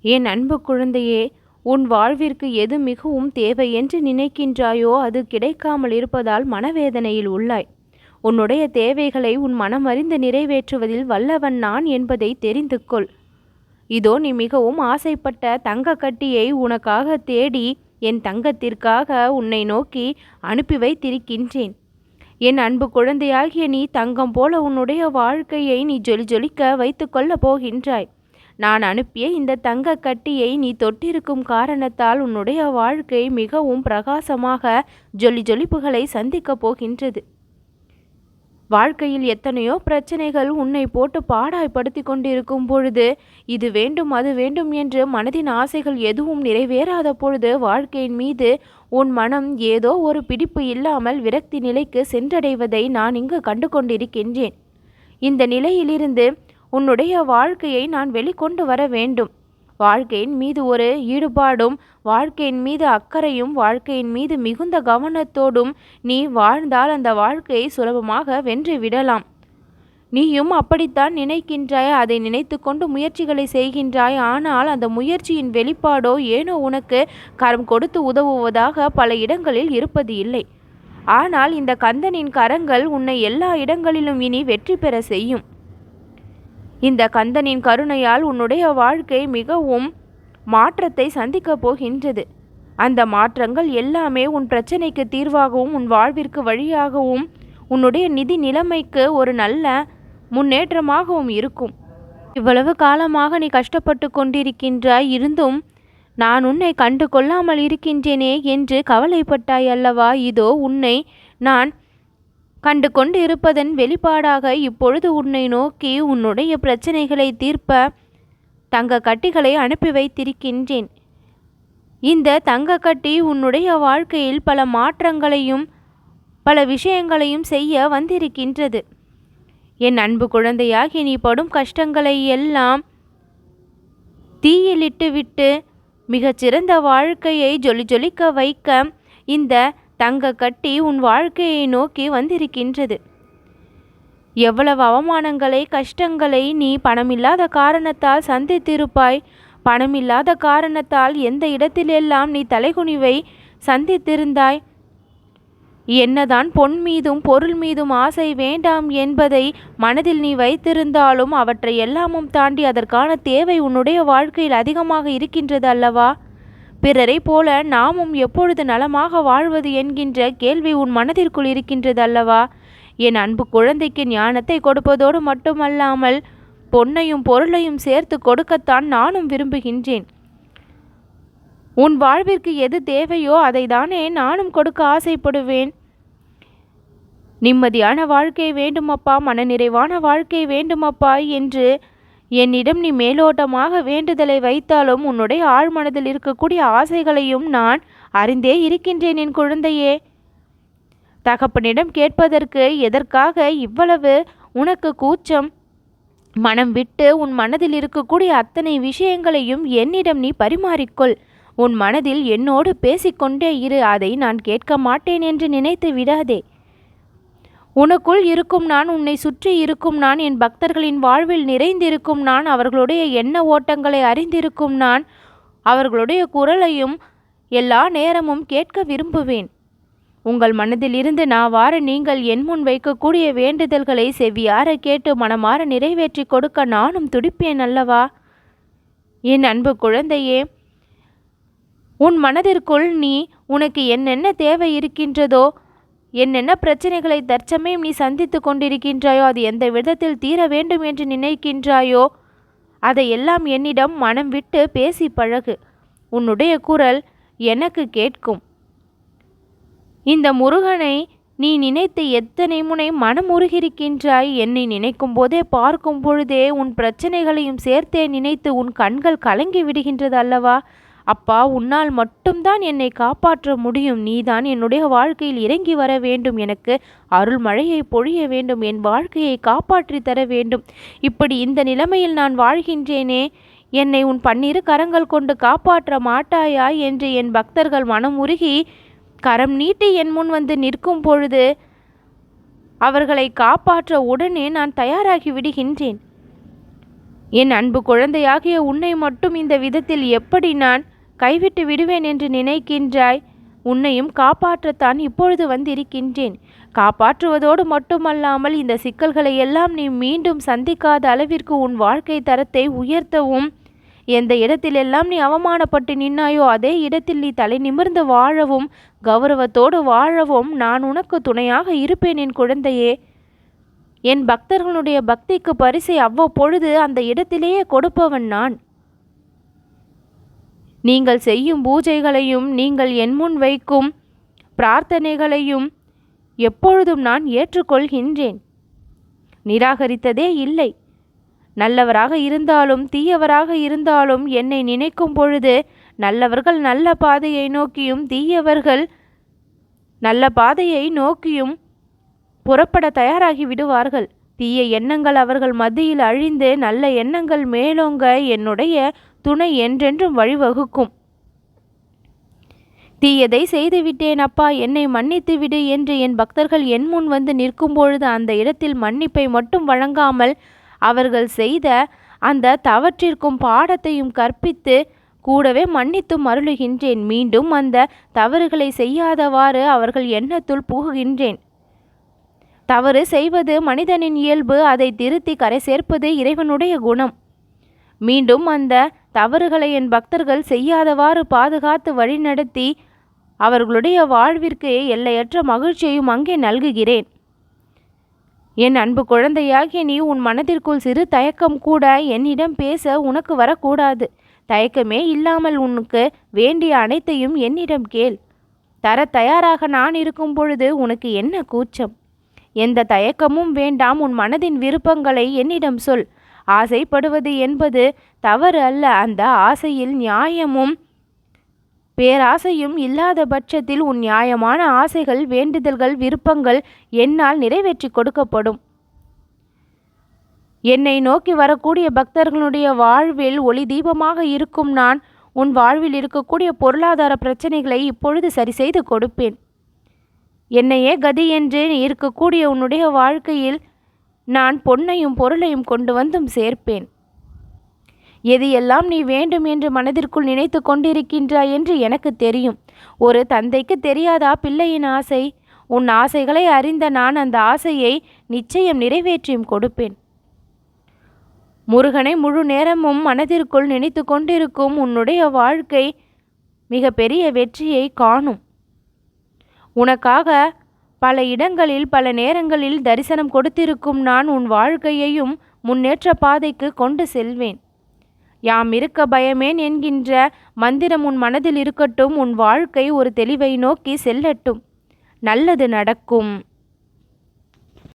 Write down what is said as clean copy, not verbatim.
என் அன்பு குழந்தையே, உன் வாழ்விற்கு எது மிகவும் தேவை என்று நினைக்கின்றாயோ அது கிடைக்காமல் இருப்பதால் மனவேதனையில் உள்ளாய். உன்னுடைய தேவைகளை உன் மனமறிந்து நிறைவேற்றுவதில் வல்லவன் நான் என்பதை தெரிந்து கொள். இதோ நீ மிகவும் ஆசைப்பட்ட தங்க கட்டியை உனக்காக தேடி என் தங்கத்திற்காக உன்னை நோக்கி அனுப்பி வைத்திருக்கின்றேன். என் அன்பு குழந்தையாகிய நீ தங்கம் போல உன்னுடைய வாழ்க்கையை நீ ஜொலிக்க வைத்து கொள்ளப் போகின்றாய். நான் அனுப்பிய இந்த தங்க கட்டியை நீ தொட்டிருக்கும் காரணத்தால் உன்னுடைய வாழ்க்கை மிகவும் பிரகாசமாக ஜொலிப்புகளை சந்திக்கப் போகின்றது. வாழ்க்கையில் எத்தனையோ பிரச்சனைகள் உன்னை போட்டு பாடாய்படுத்தி கொண்டிருக்கும் பொழுது, இது வேண்டும் அது வேண்டும் என்று மனதின் ஆசைகள் எதுவும் நிறைவேறாத பொழுது வாழ்க்கையின் மீது உன் மனம் ஏதோ ஒரு பிடிப்பு இல்லாமல் விரக்தி நிலைக்கு சென்றடைவதை நான் இங்கு கண்டு கொண்டிருக்கின்றேன். இந்த நிலையிலிருந்து உன்னுடைய வாழ்க்கையை நான் வெளிக்கொண்டு வர வேண்டும். வாழ்க்கையின் மீது ஒரு ஈடுபாடும் வாழ்க்கையின் மீது அக்கறையும் வாழ்க்கையின் மீது மிகுந்த கவனத்தோடும் நீ வாழ்ந்தால் அந்த வாழ்க்கையை சுலபமாக வென்று விடலாம். நீயும் அப்படித்தான் நினைக்கின்றாய். அதை நினைத்து கொண்டு முயற்சிகளை செய்கின்றாய். ஆனால் அந்த முயற்சியின் வெளிப்பாடோ ஏனோ உனக்கு கரம் கொடுத்து உதவுவதாக பல இடங்களில் இருப்பது இல்லை. ஆனால் இந்த கந்தனின் கரங்கள் உன்னை எல்லா இடங்களிலும் இனி வெற்றி பெற செய்யும். இந்த கந்தனின் கருணையால் உன்னுடைய வாழ்க்கை மிகவும் மாற்றத்தை சந்திக்கப் போகின்றது. அந்த மாற்றங்கள் எல்லாமே உன் பிரச்சனைக்கு தீர்வாகவும் உன் வாழ்விற்கு வழியாகவும் உன்னுடைய நிதி நிலைமைக்கு ஒரு நல்ல முன்னேற்றமாகவும் இருக்கும். இவ்வளவு காலமாக நீ கஷ்டப்பட்டு கொண்டிருக்கின்றாய். இருந்தும் நான் உன்னை கண்டு கொள்ளாமல் இருக்கின்றேனே என்று கவலைப்பட்டாய் அல்லவா? இதோ உன்னை நான் கண்டு கொண்டு இருப்பதன் வெளிப்பாடாக இப்பொழுது உன்னை நோக்கி உன்னுடைய பிரச்சனைகளை தீர்ப்ப தங்க கட்டிகளை அனுப்பி வைத்திருக்கின்றேன். இந்த தங்க கட்டி உன்னுடைய வாழ்க்கையில் பல மாற்றங்களையும் பல விஷயங்களையும் செய்ய வந்திருக்கின்றது. என் அன்பு குழந்தையாகி நீ படும் கஷ்டங்களை எல்லாம் தீயிலிட்டு விட்டு மிகச்சிறந்த வாழ்க்கையை ஜொலிக்க வைக்க இந்த தங்க கட்டி உன் வாழ்க்கையை நோக்கி வந்திருக்கின்றது. எவ்வளவு அவமானங்களை கஷ்டங்களை நீ பணமில்லாத காரணத்தால் சந்தித்திருப்பாய். பணமில்லாத காரணத்தால் எந்த இடத்திலெல்லாம் நீ தலைகுனிவை சந்தித்திருந்தாய். என்னதான் பொன் மீதும் பொருள் மீதும் ஆசை வேண்டாம் என்பதை மனதில் நீ வைத்திருந்தாலும் அவற்றை எல்லாமும் தாண்டி அதற்கான தேவை உன்னுடைய வாழ்க்கையில் அதிகமாக இருக்கின்றது அல்லவா? பிறரை போல நாமும் எப்பொழுது நலமாக வாழ்வது என்கின்ற கேள்வி உன் மனதிற்குள் இருக்கின்றது அல்லவா? என் அன்பு குழந்தைக்கு ஞானத்தை கொடுப்பதோடு மட்டுமல்லாமல் பொன்னையும் பொருளையும் சேர்த்து கொடுக்கத்தான் நானும் விரும்புகின்றேன். உன் வாழ்விற்கு எது தேவையோ அதை தானே நானும் கொடுக்க ஆசைப்படுவேன். நிம்மதியான வாழ்க்கை வேண்டுமப்பா, மனநிறைவான வாழ்க்கை வேண்டுமப்பா என்று என்னிடம் நீ மேலோட்டமாக வேண்டுதலை வைத்தாலும் உன்னுடைய ஆழ்மனதில் இருக்கக்கூடிய ஆசைகளையும் நான் அறிந்தே இருக்கின்றேன் என் குழந்தையே. தகப்பனிடம் கேட்பதற்கு எதற்காக இவ்வளவு உனக்கு கூச்சம்? மனம் விட்டு உன் மனதில் இருக்கக்கூடிய அத்தனை விஷயங்களையும் என்னிடம் நீ பரிமாறிக்கொள். உன் மனதில் என்னோடு பேசிக்கொண்டே இரு. அதை நான் கேட்க மாட்டேன் என்று நினைத்து விடாதே. உனக்குள் இருக்கும் நான், உன்னை சுற்றி இருக்கும் நான், என் பக்தர்களின் வாழ்வில் நிறைந்திருக்கும் நான், அவர்களுடைய எண்ண ஓட்டங்களை அறிந்திருக்கும் நான், அவர்களுடைய குரலையும் எல்லா நேரமும் கேட்க விரும்புவேன். உங்கள் மனதில் இருந்து நாவார நீங்கள் என் முன் வைக்கக்கூடிய வேண்டுதல்களை செவியார கேட்டு மனமாற நிறைவேற்றி கொடுக்க நானும் துடிப்பேன் அல்லவா? என் அன்பு குழந்தையே, உன் மனதிற்குள் நீ உனக்கு என்னென்ன தேவை இருக்கின்றதோ, என்னென்ன பிரச்சனைகளை தற்சமயம் நீ சந்தித்து கொண்டிருக்கின்றாயோ, அது எந்த விதத்தில் தீர வேண்டும் என்று நினைக்கின்றாயோ அதையெல்லாம் என்னிடம் மனம் விட்டு பேசி பழகு. உன்னுடைய குரல் எனக்கு கேட்கும். இந்த முருகனை நீ நினைத்து எத்தனை முனை மனம் உருகிருக்கின்றாய். என்னை நினைக்கும் போதே பார்க்கும் பொழுதே உன் பிரச்சனைகளையும் சேர்த்தே நினைத்து உன் கண்கள் கலங்கி விடுகின்றது அல்லவா? அப்பா, உன்னால் மட்டும்தான் என்னை காப்பாற்ற முடியும். நீதான் என்னுடைய வாழ்க்கையில் இறங்கி வர வேண்டும். எனக்கு அருள் மழையை பொழிய வேண்டும். என் வாழ்க்கையை காப்பாற்றி தர வேண்டும். இப்படி இந்த நிலைமையில் நான் வாழ்கின்றேனே, என்னை உன் பன்னிரு கரங்கள் கொண்டு காப்பாற்ற மாட்டாயா என்று என் பக்தர்கள் மனம் உருகி கரம் நீட்டி என் முன் வந்து நிற்கும் பொழுது அவர்களை காப்பாற்ற உடனே நான் தயாராகி விடுகின்றேன். என் அன்பு குழந்தையாகிய உன்னை மட்டும் இந்த விதத்தில் எப்படி நான் கைவிட்டு விடுவேன் என்று நினைக்கின்றாய்? உன்னையும் காப்பாற்றத்தான் இப்பொழுது வந்திருக்கின்றேன். காப்பாற்றுவதோடு மட்டுமல்லாமல் இந்த சிக்கல்களை எல்லாம் நீ மீண்டும் சந்திக்காத அளவிற்கு உன் வாழ்க்கை தரத்தை உயர்த்தவும், எந்த இடத்திலெல்லாம் நீ அவமானப்பட்டு நின்னாயோ அதே இடத்தில் நீ தலை நிமிர்ந்து வாழவும், கௌரவத்தோடு வாழவும் நான் உனக்கு துணையாக இருப்பேன் என் குழந்தையே. என் பக்தர்களுடைய பக்திக்கு பரிசை அவ்வப்பொழுது அந்த இடத்திலேயே கொடுப்பவன் நான். நீங்கள் செய்யும் பூஜைகளையும் நீங்கள் என் முன் வைக்கும் பிரார்த்தனைகளையும் எப்பொழுதும் நான் ஏற்றுக்கொள்கின்றேன். நிராகரித்ததே இல்லை. நல்லவராக இருந்தாலும் தீயவராக இருந்தாலும் என்னை நினைக்கும் பொழுது நல்லவர்கள் நல்ல பாதையை நோக்கியும் தீயவர்கள் நல்ல பாதையை நோக்கியும் புறப்பட தயாராகி விடுவார்கள். தீய எண்ணங்கள் அவர்கள் மத்தியில் அழிந்து நல்ல எண்ணங்கள் மேலோங்க என்னுடைய துணை என்றென்றும் வழிவகுக்கும். தீயதை செய்துவிட்டேன் அப்பா, என்னை மன்னித்து விடு என்று என் பக்தர்கள் என் முன் வந்து நிற்கும் பொழுது அந்த இடத்தில் மன்னிப்பை மட்டும் வழங்காமல் அவர்கள் செய்த அந்த தவற்றிற்கும் பாடத்தையும் கற்பித்து கூடவே மன்னித்தும் அருளுகின்றேன். மீண்டும் அந்த தவறுகளை செய்யாதவாறு அவர்கள் எண்ணத்துள் புகுகின்றேன். தவறு செய்வது மனிதனின் இயல்பு, அதை திருத்தி கரை சேர்ப்பது இறைவனுடைய குணம். மீண்டும் அந்த தவறுகளை என் பக்தர்கள் செய்யாதவாறு பாதுகாத்து வழிநடத்தி அவர்களுடைய வாழ்விற்கு எல்லையற்ற மகிழ்ச்சியையும் அங்கே நல்குகிறேன். என் அன்பு குழந்தையாகிய நீ உன் மனதிற்குள் சிறு தயக்கம் கூட என்னிடம் பேச உனக்கு வரக்கூடாது. தயக்கமே இல்லாமல் உனக்கு வேண்டிய அனைத்தையும் என்னிடம் கேள். தர தயாராக நான் இருக்கும் பொழுது உனக்கு என்ன கூச்சம்? எந்த தயக்கமும் வேண்டாம். உன் மனதின் விருப்பங்களை என்னிடம் சொல். ஆசைப்படுவது என்பது தவறு அல்ல. அந்த ஆசையில் நியாயமும் பேராசையும் இல்லாத பட்சத்தில் உன் நியாயமான ஆசைகள், வேண்டுதல்கள், விருப்பங்கள் என்னால் நிறைவேற்றி கொடுக்கப்படும். என்னை நோக்கி வரக்கூடிய பக்தர்களுடைய வாழ்வில் ஒளி தீபமாக இருக்கும் நான் உன் வாழ்வில் இருக்கக்கூடிய பொருளாதார பிரச்சனைகளை இப்பொழுது சரி செய்து கொடுப்பேன். என்னையே கதி என்று இருக்கக்கூடிய உன்னுடைய வாழ்க்கையில் நான் பொன்னையும் பொருளையும் கொண்டு வந்தும் சேர்ப்பேன். எது எல்லாம் நீ வேண்டும் என்று மனதிற்குள் நினைத்து கொண்டிருக்கின்றாய் என்று எனக்கு தெரியும். ஒரு தந்தைக்கு தெரியாதா பிள்ளையின் ஆசை? உன் ஆசைகளை அறிந்த நான் அந்த ஆசையை நிச்சயம் நிறைவேற்றியும் கொடுப்பேன். முருகனை முழு நேரமும் மனதிற்குள் நினைத்து கொண்டிருக்கும் உன்னுடைய வாழ்க்கை மிக பெரிய வெற்றியை காணும். உனக்காக பல இடங்களில் பல நேரங்களில் தரிசனம் கொடுத்திருக்கும் நான் உன் வாழ்க்கையையும் முன்னேற்ற பாதைக்கு கொண்டு செல்வேன். யாம் இருக்க பயமேன் என்கின்ற மந்திரம் உன் மனதில் இருக்கட்டும். உன் வாழ்க்கை ஒரு தெளிவை நோக்கி செல்லட்டும். நல்லது நடக்கும்.